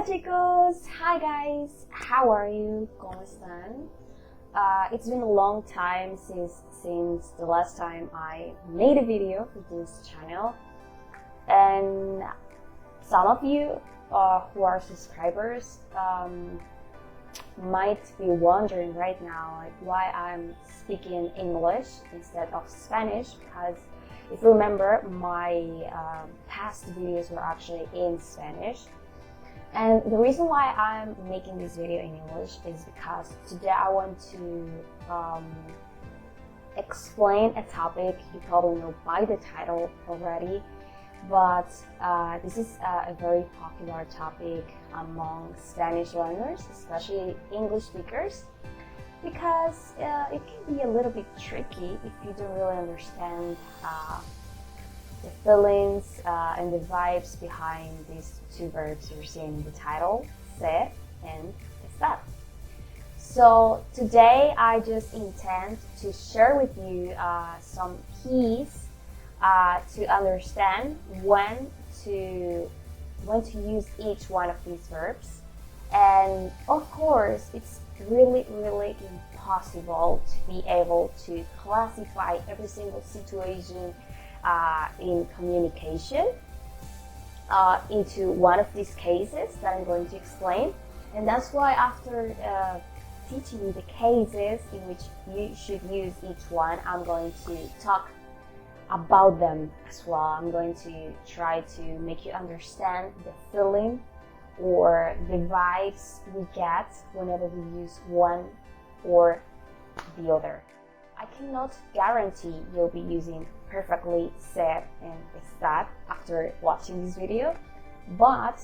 Hola chicos! Hi guys! How are you? ¿Cómo están? It's been a long time since the last time I made a video for this channel, and some of you who are subscribers might be wondering right now why I'm speaking English instead of Spanish, because if you remember, my past videos were actually in Spanish. And the reason why I'm making this video in English is because today I want to explain a topic you probably know by the title already, but this is a very popular topic among Spanish learners, especially English speakers, because it can be a little bit tricky if you don't really understand the feelings and the vibes behind these two verbs you're seeing in the title, SER and ESTAR. So today I just intend to share with you some keys to understand when to use each one of these verbs. And of course, it's really impossible to be able to classify every single situation in communication into one of these cases that I'm going to explain. And that's why after teaching you the cases in which you should use each one, I'm going to talk about them as well. I'm going to try to make you understand the feeling or the vibes we get whenever we use one or the other. I cannot guarantee you'll be using perfectly SER and ESTAR after watching this video, but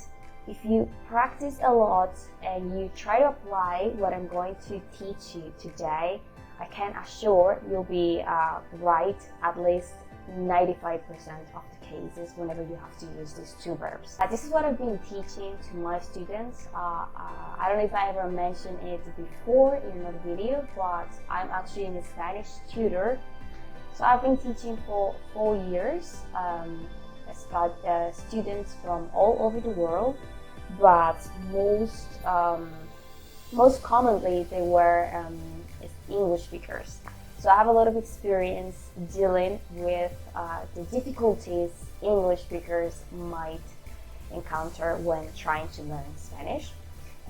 if you practice a lot and you try to apply what I'm going to teach you today, I can assure you'll be right at least 95% of the cases whenever you have to use these two verbs. This is what I've been teaching to my students. I don't know if I ever mentioned it before in another video, but I'm actually a Spanish tutor. So I've been teaching for 4 years, students from all over the world, but most commonly they were English speakers. So I have a lot of experience dealing with the difficulties English speakers might encounter when trying to learn Spanish.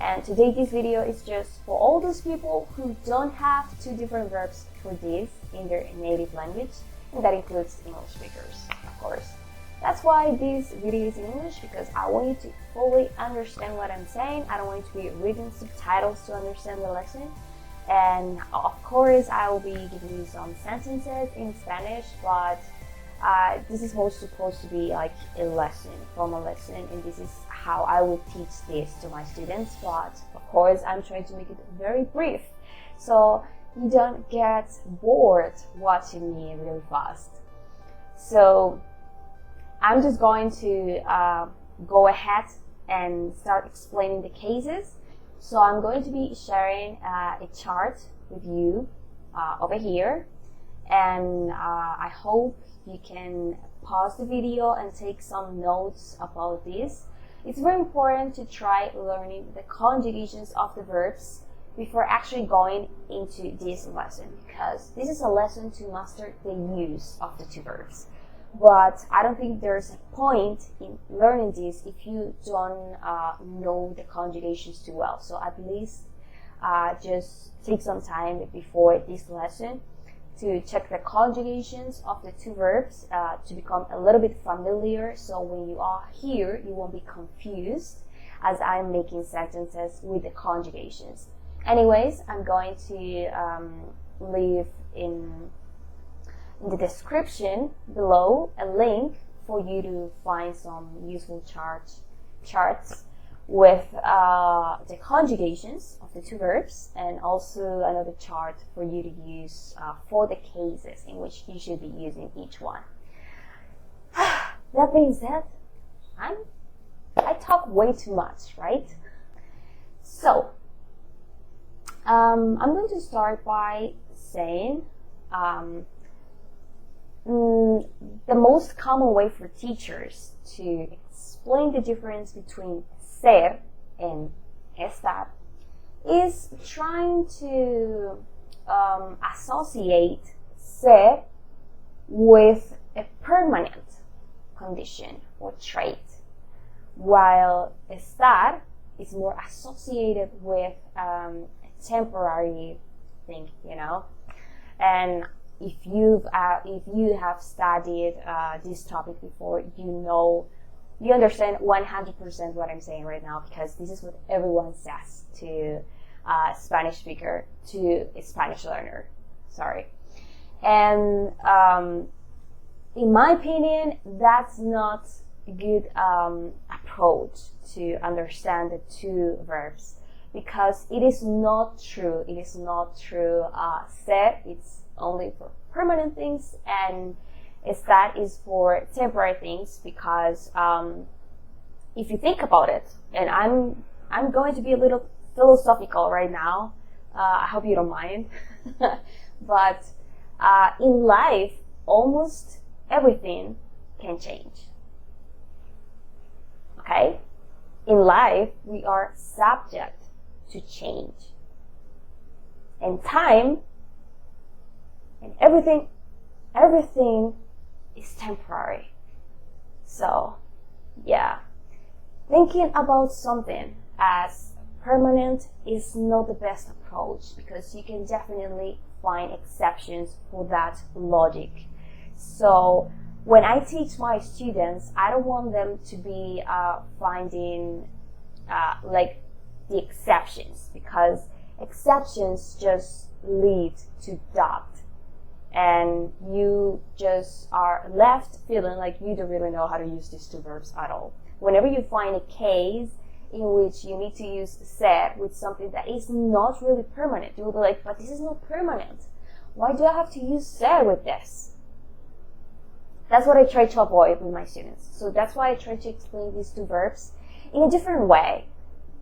And today this video is just for all those people who don't have two different verbs for this in their native language, and that includes English speakers, of course. That's why this video is in English, because I want you to fully understand what I'm saying. I don't want you to be reading subtitles to understand the lesson. And of course, I will be giving you some sentences in Spanish, but this is most supposed to be like a lesson, formal lesson, and this is how I will teach this to my students. But of course, I'm trying to make it very brief, so you don't get bored watching me really fast. So I'm just going to go ahead and start explaining the cases. So I'm going to be sharing a chart with you over here, and I hope you can pause the video and take some notes about this. It's very important to try learning the conjugations of the verbs before actually going into this lesson, because this is a lesson to master the use of the two verbs. But I don't think there's a point in learning this if you don't know the conjugations too well. So at least just take some time before this lesson to check the conjugations of the two verbs to become a little bit familiar, so when you are here you won't be confused as I'm making sentences with the conjugations. Anyways, I'm going to leave in the description below a link for you to find some useful charts with the conjugations of the two verbs, and also another chart for you to use for the cases in which you should be using each one. That being said, I talk way too much, right? So I'm going to start by saying the most common way for teachers to explain the difference between SER and ESTAR is trying to associate SER with a permanent condition or trait, while ESTAR is more associated with a temporary thing, you know. And if you have studied this topic before, you understand 100% what I'm saying right now, because this is what everyone says to a Spanish speaker, to a Spanish learner. Sorry. And in my opinion, that's not a good approach to understand the two verbs, because it is not true. It is not true. SER, it's only for permanent things, and ESTAR is for temporary things, because if you think about it, and I'm going to be a little philosophical right now, I hope you don't mind, but in life, almost everything can change. Okay? In life, we are subject to change. And time and everything is temporary. So, yeah. Thinking about something as permanent is not the best approach, because you can definitely find exceptions for that logic. So when I teach my students, I don't want them to be finding like the exceptions, because exceptions just lead to doubt, and you just are left feeling like you don't really know how to use these two verbs at all. Whenever you find a case in which you need to use SER with something that is not really permanent, you will be like, but this is not permanent. Why do I have to use SER with this? That's what I try to avoid with my students. So that's why I try to explain these two verbs in a different way.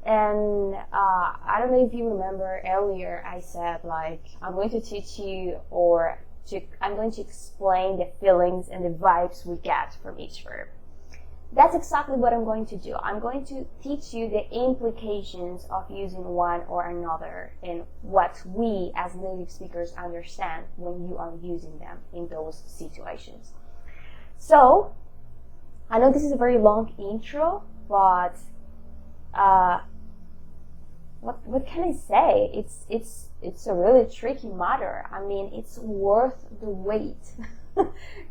And I don't know if you remember earlier, I said, like, I'm going to teach you, or I'm going to explain the feelings and the vibes we get from each verb. That's exactly what I'm going to do. I'm going to teach you the implications of using one or another, and what we as native speakers understand when you are using them in those situations. So, I know this is a very long intro, but what can I say? It's a really tricky matter. I mean, it's worth the wait.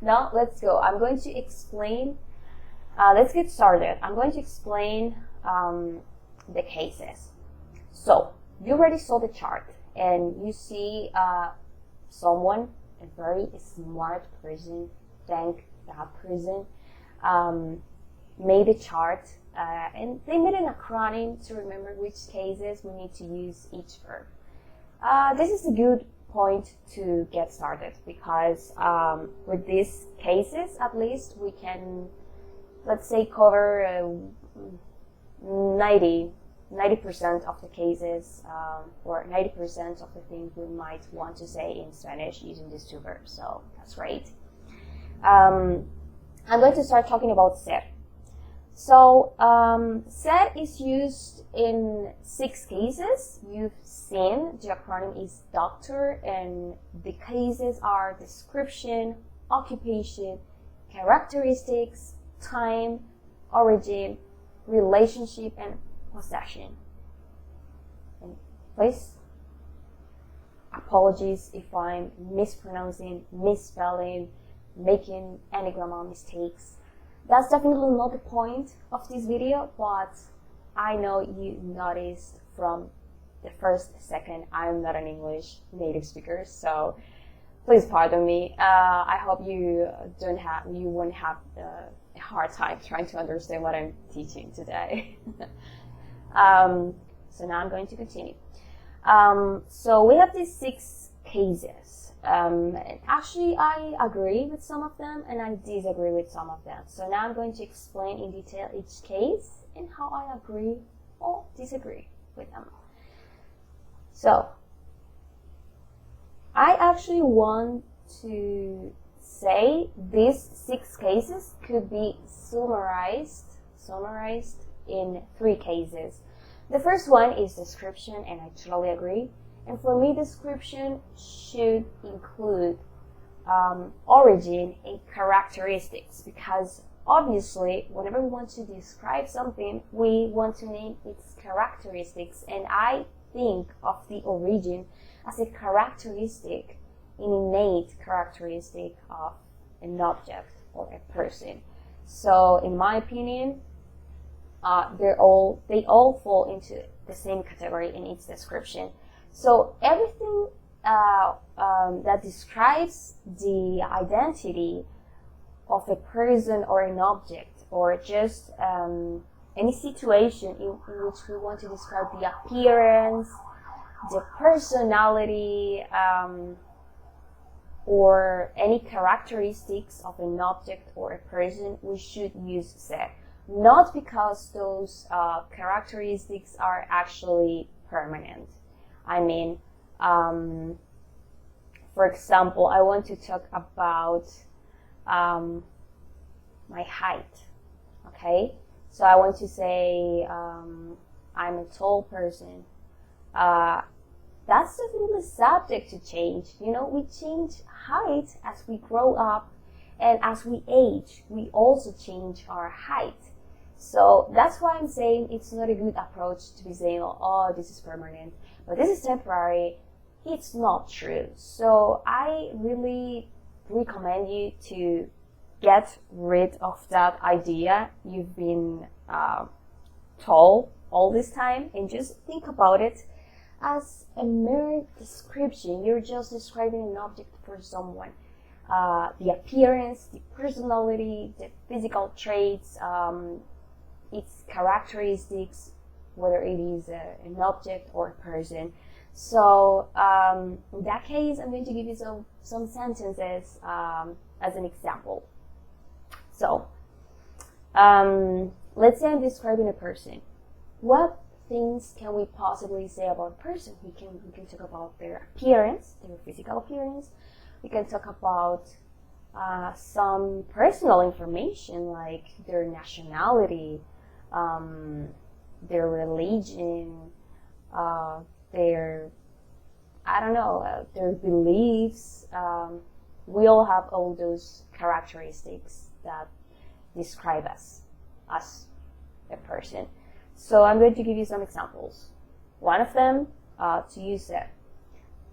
Now, let's go. I'm going to explain. Let's get started. I'm going to explain the cases. So, you already saw the chart, and you see someone, a very smart person, thank that person, made a chart, and they made an acronym to remember which cases we need to use each verb. This is a good point to get started, because with these cases, at least, we can, let's say, cover 90% of the cases, or 90% of the things we might want to say in Spanish using these two verbs. So that's great. I'm going to start talking about SER. So, SER is used in 6 cases. You've seen the acronym is doctor, and the cases are description, occupation, characteristics, time, origin, relationship, and possession. And please, apologies if I'm mispronouncing, misspelling, making any grammar mistakes. That's definitely not the point of this video, but I know you noticed from the first second I'm not an English native speaker, so please pardon me. I hope you won't have a hard time trying to understand what I'm teaching today. So now I'm going to continue. So we have these 6 cases. Actually, I agree with some of them, and I disagree with some of them. So now I'm going to explain in detail each case and how I agree or disagree with them. So, I actually want to say these 6 cases could be summarized in 3 cases. The first one is description, and I totally agree. And for me, description should include origin and characteristics, because obviously, whenever we want to describe something, we want to name its characteristics, and I think of the origin as a characteristic, an innate characteristic of an object or a person. So, in my opinion, they all fall into the same category in its description. So everything that describes the identity of a person or an object, or just any situation in which we want to describe the appearance, the personality, or any characteristics of an object or a person, we should use SER. Not because those characteristics are actually permanent. I mean, for example, I want to talk about my height, okay? So I want to say I'm a tall person. That's definitely subject to change. You know, we change height as we grow up, and as we age, we also change our height. So that's why I'm saying it's not a good approach to be saying, oh, this is permanent, but this is temporary. It's not true. So I really recommend you to get rid of that idea you've been told all this time, and just think about it as a mere description. You're just describing an object for someone. The appearance, the personality, the physical traits, its characteristics, whether it is an object or a person. So in that case, I'm going to give you some sentences as an example. So let's say I'm describing a person. What things can we possibly say about a person? We can talk about their appearance, their physical appearance. We can talk about some personal information like their nationality, their religion, their beliefs. We all have all those characteristics that describe us as a person. So I'm going to give you some examples. One of them, to use it.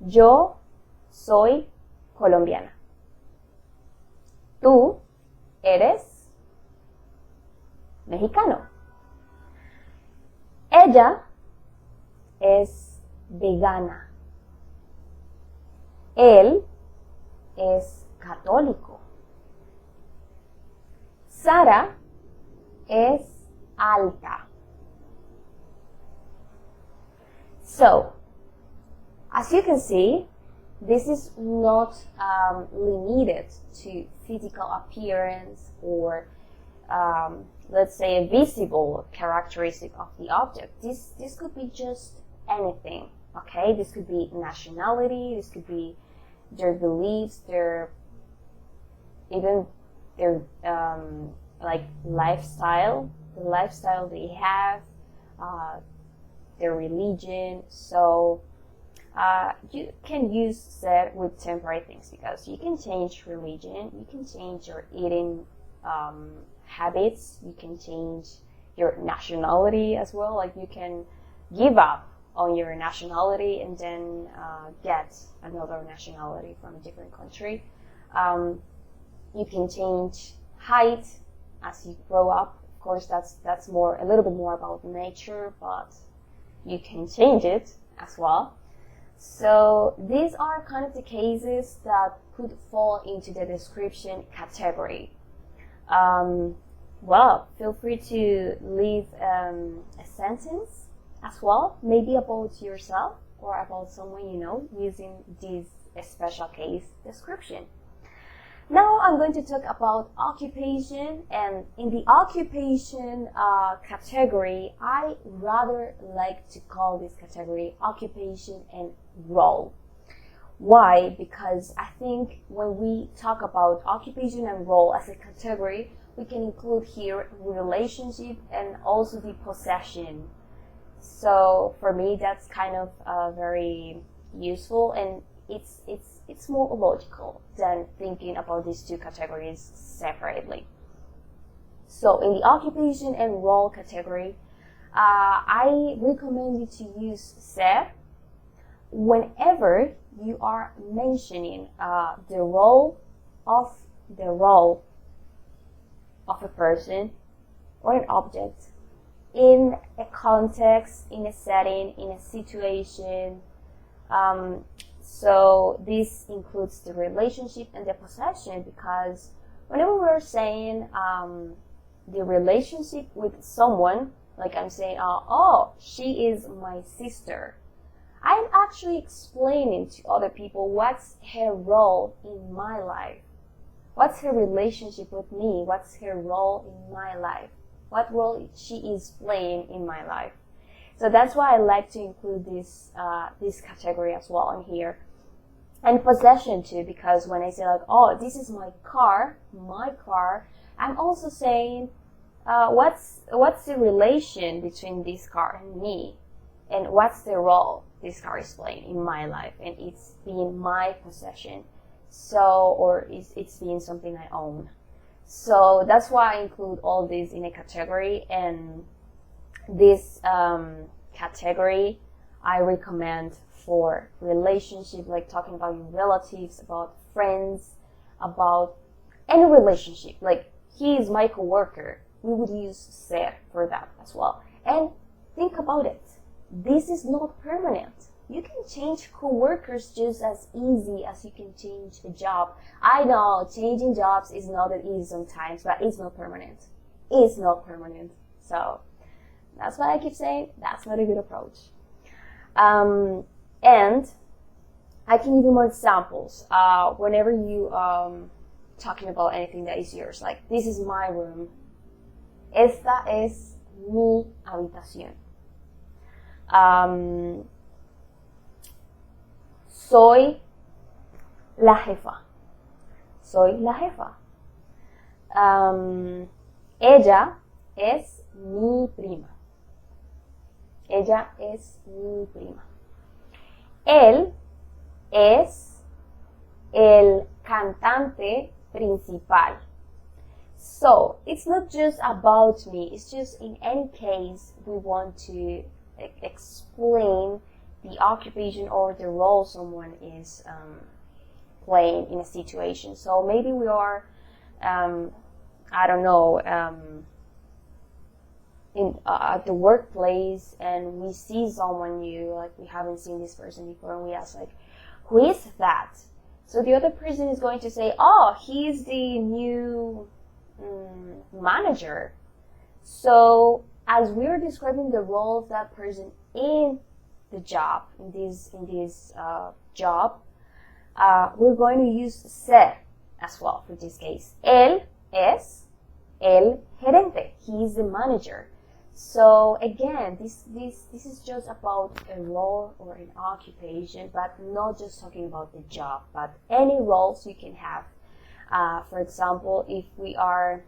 Yo soy colombiana. Tú eres mexicano. Ella es vegana. Él es católico. Sara es alta. So, as you can see, this is not limited to physical appearance or, let's say, a visible characteristic of the object. This could be just anything, okay? This could be nationality, this could be their beliefs, even their lifestyle, the lifestyle they have, their religion. So you can use SER with temporary things, because you can change religion, you can change your eating habits, you can change your nationality as well. Like, you can give up on your nationality and then get another nationality from a different country. You can change height as you grow up. Of course, that's a little bit more about nature, but you can change it as well. So these are kind of the cases that could fall into the description category. Well, feel free to leave a sentence as well, maybe about yourself or about someone you know, using this special case description. Now I'm going to talk about occupation, and in the occupation category, I rather like to call this category occupation and role. Why? Because I think when we talk about occupation and role as a category, we can include here relationship and also the possession. So for me, that's kind of very useful, and it's more logical than thinking about these two categories separately. So in the occupation and role category, I recommend you to use ser whenever you are mentioning the role of a person or an object in a context, in a setting, in a situation. So this includes the relationship and the possession, because whenever we're saying the relationship with someone, like I'm saying, oh, she is my sister, I'm actually explaining to other people what's her role in my life. What's her relationship with me? What's her role in my life? What role she is playing in my life? So that's why I like to include this category as well in here. And possession too, because when I say like, oh, this is my car, I'm also saying, what's the relation between this car and me? And what's the role this car is playing in my life? And it's being my possession. So, or it's being something I own. So that's why I include all this in a category, and this category I recommend for relationship, like talking about your relatives, about friends, about any relationship. Like, he is my coworker, we would use ser for that as well. And think about it. This is not permanent. You can change coworkers just as easy as you can change a job. I know changing jobs is not that easy sometimes, but it's not permanent. It's not permanent. So that's why I keep saying that's not a good approach. And I can give you more examples. Whenever you talking about anything that is yours, like, this is my room. Esta es mi habitación. Soy la jefa. Soy la jefa. Ella es mi prima. Ella es mi prima. Él es el cantante principal. So, it's not just about me. It's just, in any case, we want to explain the occupation or the role someone is playing in a situation. So maybe we are, I don't know, at the workplace, and we see someone new, like we haven't seen this person before, and we ask, like, who is that? So the other person is going to say, oh, he's the new manager. So as we're describing the role of that person in the job, in this job, we're going to use ser as well for this case. Él es el gerente. He is the manager. So again, this is just about a role or an occupation, but not just talking about the job, but any roles you can have. For example, if we are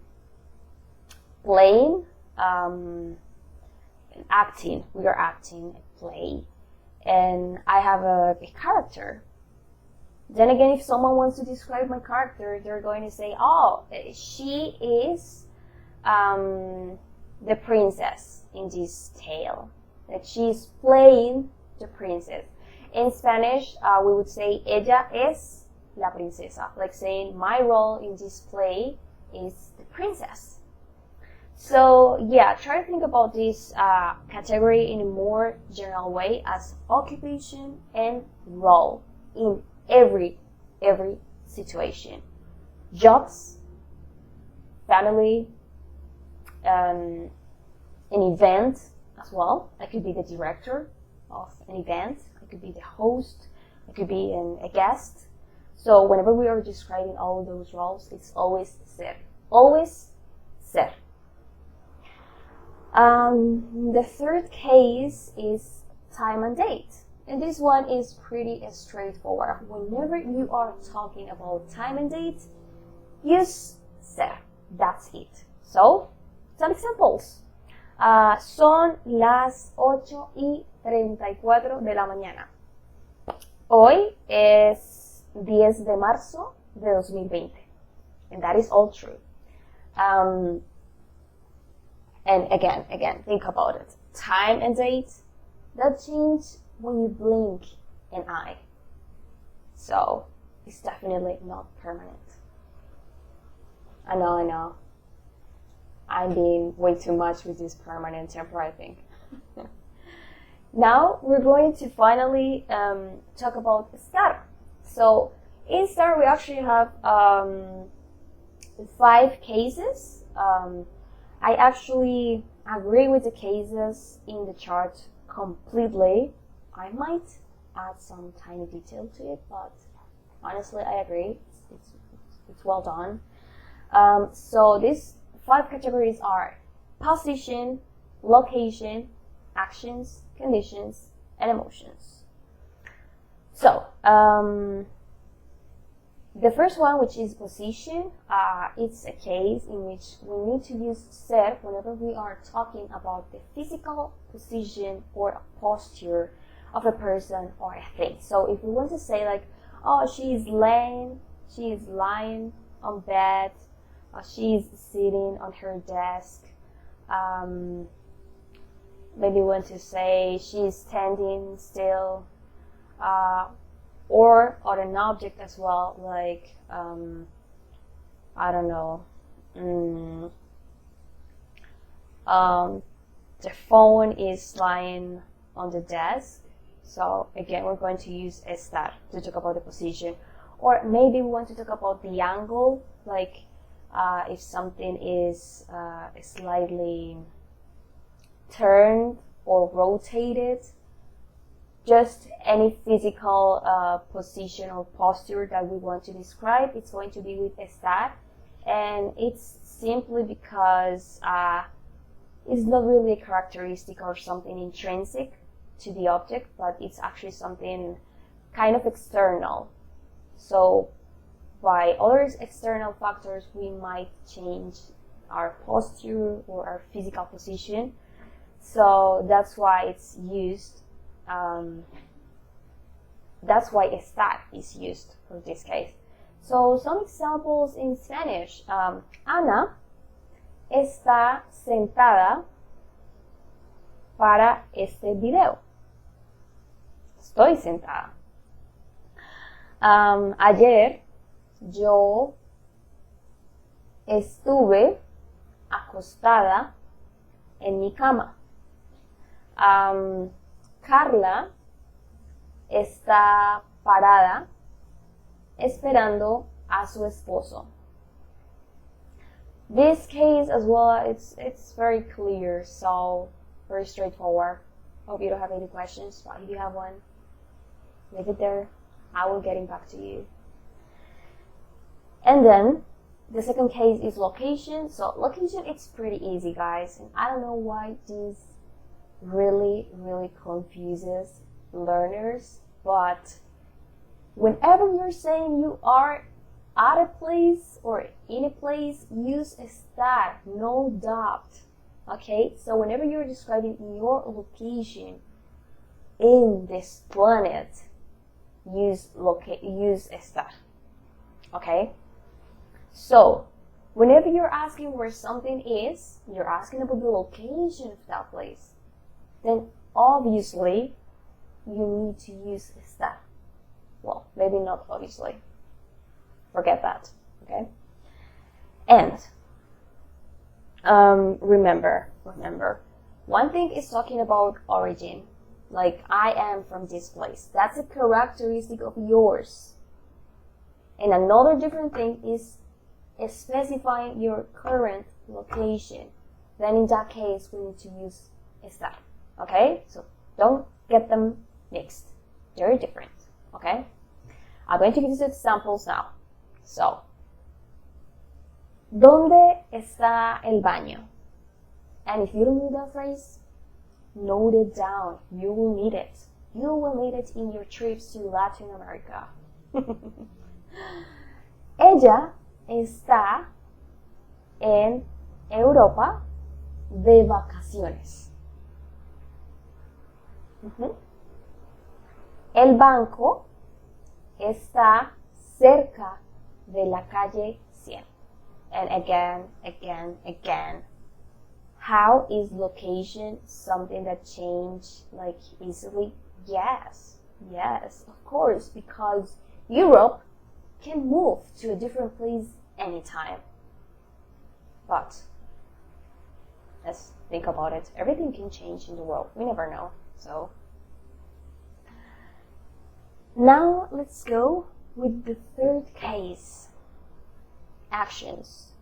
playing, acting, we are acting a play, and I have a character. Then again, if someone wants to describe my character, they're going to say, oh, she is the princess in this tale. Like, she's playing the princess. In Spanish, we would say, ella es la princesa. Like saying, my role in this play is the princess. So yeah, try to think about this category in a more general way as occupation and role in every situation. Jobs, family, an event as well. I could be the director of an event. I could be the host. I could be a guest. So whenever we are describing all of those roles, it's always ser. Always ser. The third case is time and date. And this one is pretty straightforward. Whenever you are talking about time and date, use ser. That's it. So, some examples. Son las 8:34 de la mañana. Hoy es 10 de marzo de 2020. And that is all true. And again, think about it. Time and date, that change when you blink an eye. So, it's definitely not permanent. I know. I'm being way too much with this permanent temporary thing. Now, we're going to finally talk about STAR. So, in STAR, we actually have 5 cases. I actually agree with the cases in the chart completely. I might add some tiny detail to it, but honestly, I agree. It's well done. So these 5 categories are position, location, actions, conditions, and emotions. So, the first one, which is position, it's a case in which we need to use ser whenever we are talking about the physical position or posture of a person or a thing. So if we want to say like, oh, she is lying on bed, she is sitting on her desk, maybe we want to say she is standing still, or on an object as well, like, I don't know, the phone is lying on the desk. So again, we're going to use estar to talk about the position. Or maybe we want to talk about the angle, like if something is slightly turned or rotated. Just any physical position or posture that we want to describe, it's going to be with estar. And it's simply because it's not really a characteristic or something intrinsic to the object, but it's actually something kind of external. So by other external factors, we might change our posture or our physical position. So that's why it's used. That's why estar is used for this case. So some examples in Spanish. Ana está sentada para este video. Estoy sentada. Ayer yo estuve acostada en mi cama. Carla está parada esperando a su esposo. This case as well, it's very clear, so very straightforward. Hope you don't have any questions, but if you have one, leave it there. I will get back to you. And then the second case is location. So location, it's pretty easy, guys, and I don't know why this really confuses learners, but whenever you're saying you are at a place or in a place, use estar, no doubt. Okay, so whenever you're describing your location in this planet, use estar. Okay, so whenever you're asking where something is, you're asking about the location of that place, then obviously you need to use estar. Well, maybe not obviously. Forget that, okay? And remember, one thing is talking about origin. Like, I am from this place. That's a characteristic of yours. And another different thing is specifying your current location. Then in that case, we need to use estar. Okay? So don't get them mixed. They're different. Okay? I'm going to give you some examples now. So, ¿dónde está el baño? And if you don't know that phrase, note it down. You will need it. You will need it in your trips to Latin America. Ella está en Europa de vacaciones. El banco está cerca de la calle 100. And again. How is location something that change like easily? Yes, of course, because Europe can move to a different place anytime. But let's think about it. Everything can change in the world. We never know. So now let's go with the third case. Actions.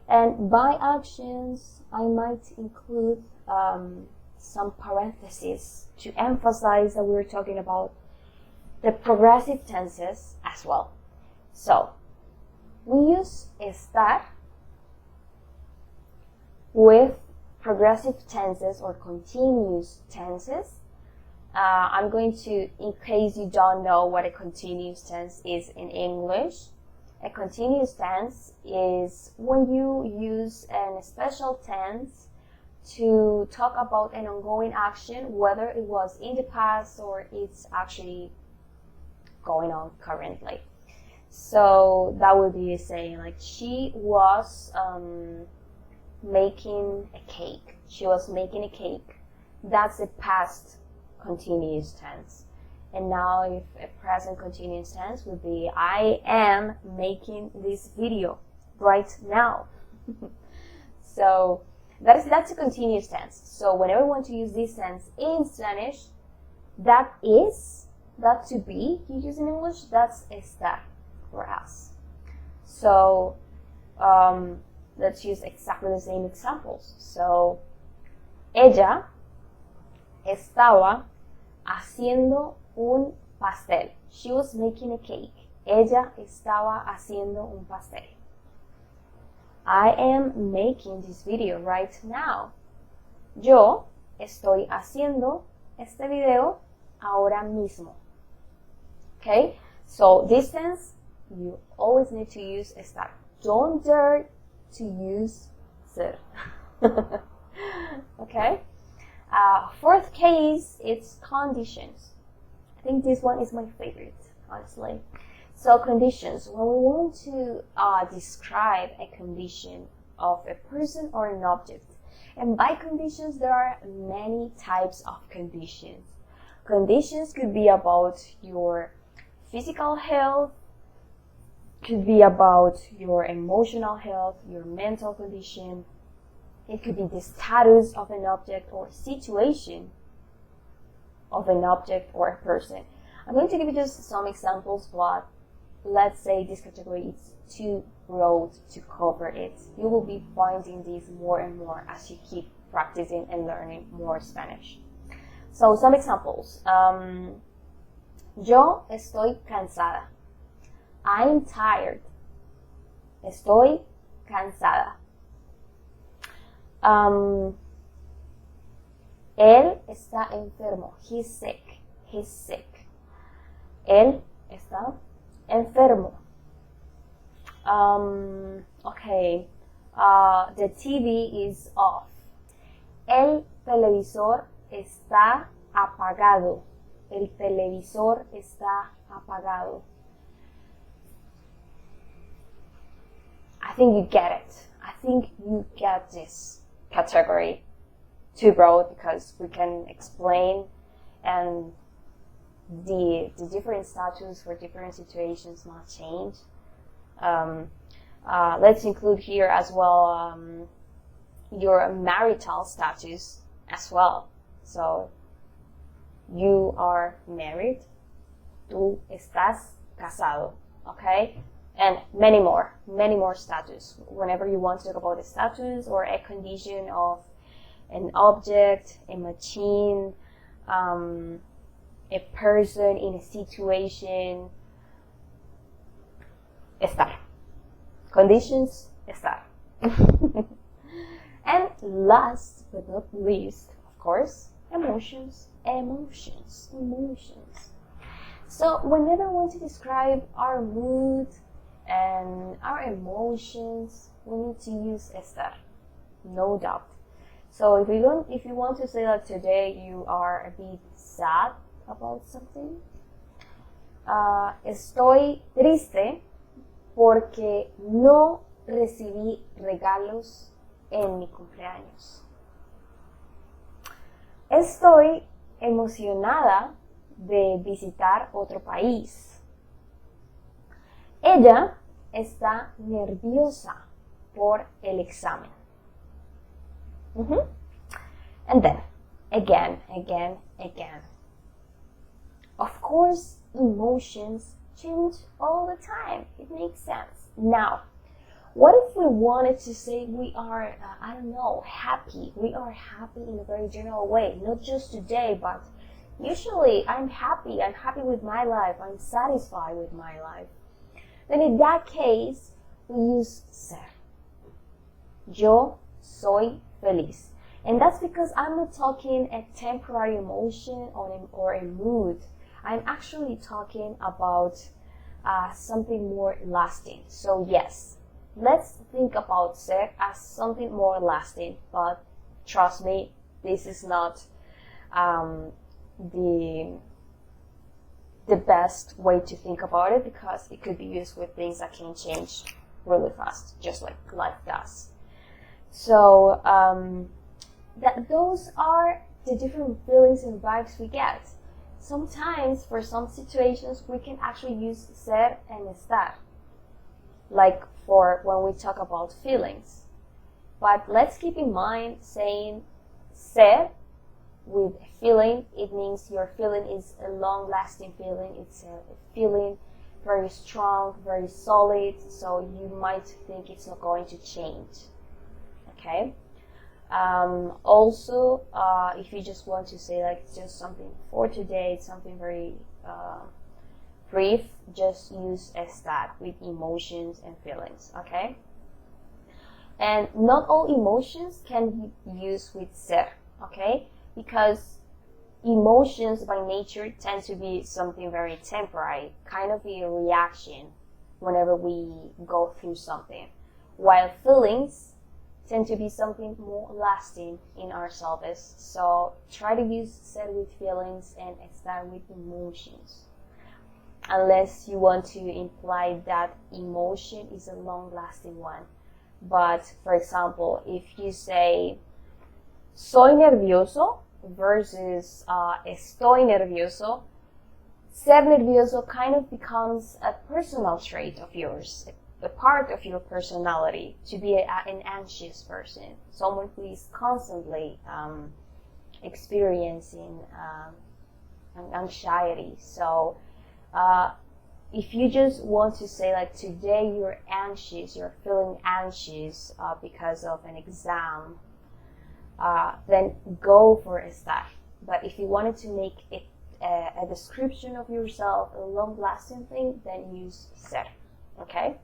And by actions, I might include some parentheses to emphasize that we were talking about the progressive tenses as well. So, we use estar with progressive tenses or continuous tenses. I'm going to, in case you don't know what a continuous tense is in English, a continuous tense is when you use a special tense to talk about an ongoing action, whether it was in the past or it's actually going on currently. So that would be saying like she was making a cake. She was making a cake. That's a past continuous tense. And now if a present continuous tense would be I am making this video right now. So that's a continuous tense. So whenever we want to use this tense in Spanish, that is, that to be, you use in English, that's estar for us. So let's use exactly the same examples. So ella estaba haciendo un pastel. She was making a cake. Ella estaba haciendo un pastel. I am making this video right now. Yo estoy haciendo este video ahora mismo. Okay? So this tense, you always need to use estar. Don't dare to use ser. Okay? Fourth case, it's conditions. I think this one is my favorite, honestly. So conditions, when we want to describe a condition of a person or an object. And by conditions, there are many types of conditions. Conditions could be about your physical health, could be about your emotional health, your mental condition. It could be the status of an object or situation of an object or a person. I'm going to give you just some examples, but let's say this category is too broad to cover it. You will be finding these more and more as you keep practicing and learning more Spanish. So some examples. Yo estoy cansada. I'm tired. Estoy cansada. Él está enfermo. He's sick. He's sick. Él está enfermo. Okay. The TV is off. El televisor está apagado. El televisor está apagado. I think you get it. I think you get this category. Too broad because we can explain and the different status for different situations might change. Let's include here as well your marital status as well. So you are married, tú estás casado, okay? And many more status. Whenever you want to talk about a status or a condition of an object, a machine, a person in a situation, estar. Conditions, estar. And last but not least, of course, emotions. So whenever I want to describe our mood and our emotions, we need to use estar, no doubt. So if you want to say that today you are a bit sad about something, estoy triste porque no recibí regalos en mi cumpleaños. Estoy emocionada de visitar otro país. Ella está nerviosa por el examen. And then, again. Of course, emotions change all the time. It makes sense. Now, what if we wanted to say we are, happy? We are happy in a very general way, not just today, but usually I'm happy with my life, I'm satisfied with my life. Then in that case, we use ser. Yo soy feliz. And that's because I'm not talking a temporary emotion or a mood. I'm actually talking about something more lasting. So yes, let's think about ser as something more lasting. But trust me, this is not the best way to think about it, because it could be used with things that can change really fast, just like life does. So those are the different feelings and vibes we get. Sometimes, for some situations, we can actually use ser and estar, like for when we talk about feelings. But let's keep in mind saying ser with feeling, it means your feeling is a long-lasting feeling. It's a feeling very strong, very solid, so you might think it's not going to change. Okay? Also, if you just want to say like just something for today, something very brief, just use estar with emotions and feelings, okay? And not all emotions can be used with ser, okay? Because emotions by nature tend to be something very temporary, kind of a reaction whenever we go through something, while feelings tend to be something more lasting in ourselves. So try to use ser with feelings and estar with emotions, unless you want to imply that emotion is a long-lasting one. But for example, if you say soy nervioso versus estoy nervioso, ser nervioso kind of becomes a personal trait of yours, a part of your personality, to be an anxious person, someone who is constantly experiencing anxiety. So if you just want to say like today you're anxious, you're feeling anxious because of an exam, then go for estar. But if you wanted to make it a description of yourself, a long-lasting thing, then use ser. Okay?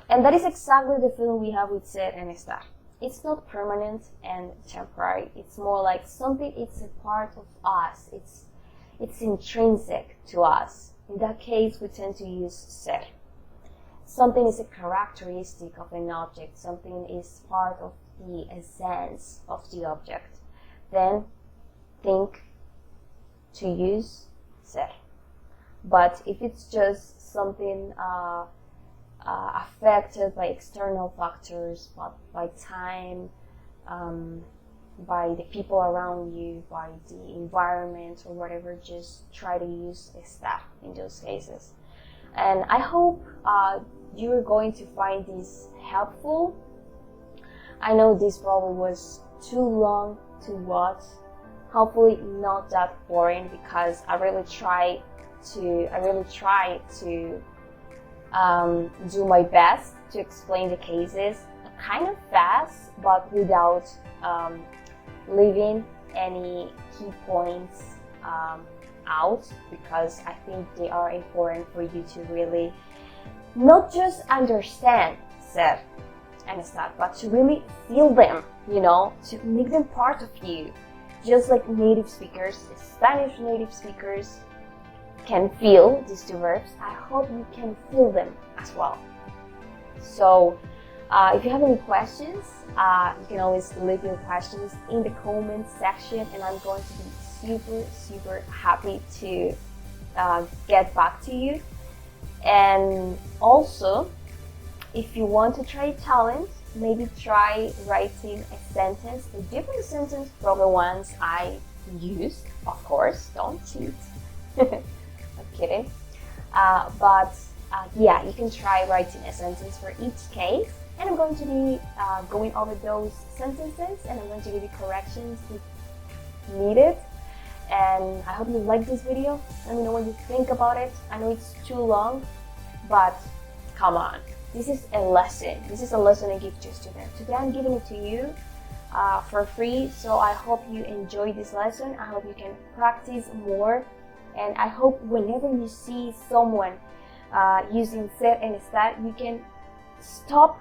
And that is exactly the feeling we have with ser and estar. It's not permanent and temporary. It's more like something, it's a part of us. It's intrinsic to us. In that case, we tend to use ser. Something is a characteristic of an object. Something is part of the essence of the object. Then think to use ser. But if it's just something affected by external factors, by time, by the people around you, by the environment or whatever, just try to use estar in those cases. And I hope you're going to find this helpful. I know this probably was too long to watch. Hopefully not that boring, because I really try to do my best to explain the cases kind of fast, but without leaving any key points out, because I think they are important for you to really not just understand ser and estar, but to really feel them, to make them part of you, just like native speakers, Spanish native speakers can feel these two verbs. I hope you can feel them as well. So if you have any questions, you can always leave your questions in the comments section, and I'm going to be super happy to get back to you. And also, if you want to try a challenge, maybe try writing a sentence, a different sentence from the ones I used. Of course, don't cheat. I'm kidding. Yeah, you can try writing a sentence for each case, and I'm going to be going over those sentences, and I'm going to give you corrections if needed. And I hope you like this video. Let me know what you think about it. I know it's too long, but come on. This is a lesson. This is a lesson I give just to them. Today I'm giving it to you for free. So I hope you enjoy this lesson. I hope you can practice more. And I hope whenever you see someone using SER and ESTAR, you can stop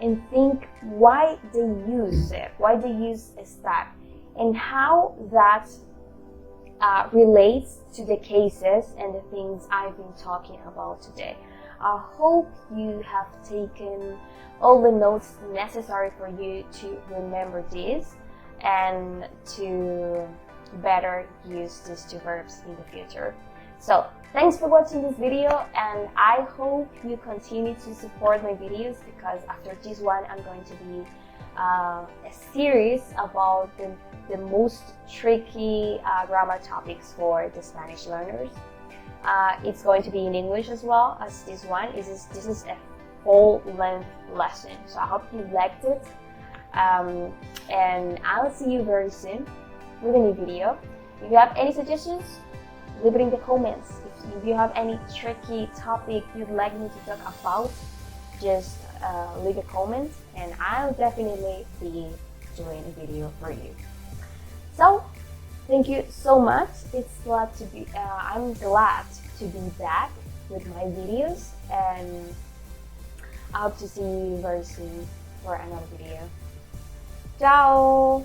and think why they use SER, why they use ESTAR, and how that relates to the cases and the things I've been talking about today. I hope you have taken all the notes necessary for you to remember this and to better use these two verbs in the future. So thanks for watching this video, and I hope you continue to support my videos, because after this one I'm going to be a series about the most tricky grammar topics for the Spanish learners. It's going to be in English as well as this one. This is a full-length lesson, so I hope you liked it. And I'll see you very soon with a new video. If you have any suggestions, leave it in the comments. If you have any tricky topic you'd like me to talk about, just leave a comment, and I'll definitely be doing a video for you. So thank you so much. I'm glad to be back with my videos, and I hope to see you very soon for another video. Ciao!